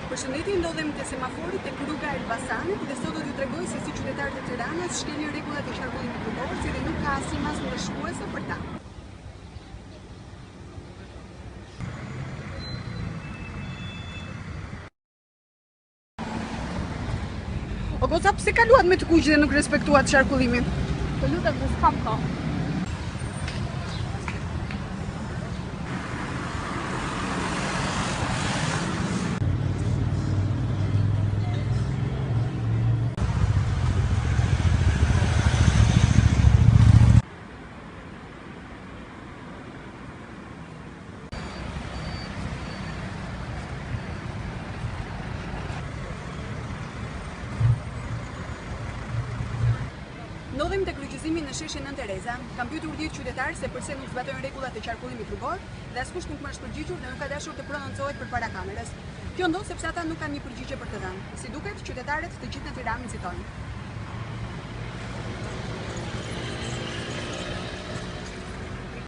Përshëndetje, ndodhem te semaforit tek rruga Elbasanit dhe sot do t'ju tregoj se si qytetarët e Tiranës shkelin rregullat e qarkullimit rrugor, si dhe nuk ka asnjë masë ndëshkuese për ta. O goca, pse kaluat me të kuq dhe nuk respektuat qarkullimin? Të lutem, nuk kam kohë. Ndodhem te kryqëzimi në sheshin Nën Tereza. Kam pyetur 10 qytetarë se pse nuk zbatojnë rregullat e qarkullimit rrugor dhe askush nuk më është përgjigjur dhe nuk ka dashur të prononcohet përpara kamerës. Kjo ndodh sepse ata nuk kanë një përgjigje për të dhënë. Si duket, qytetarët të gjithë në Tiranë nxitojnë.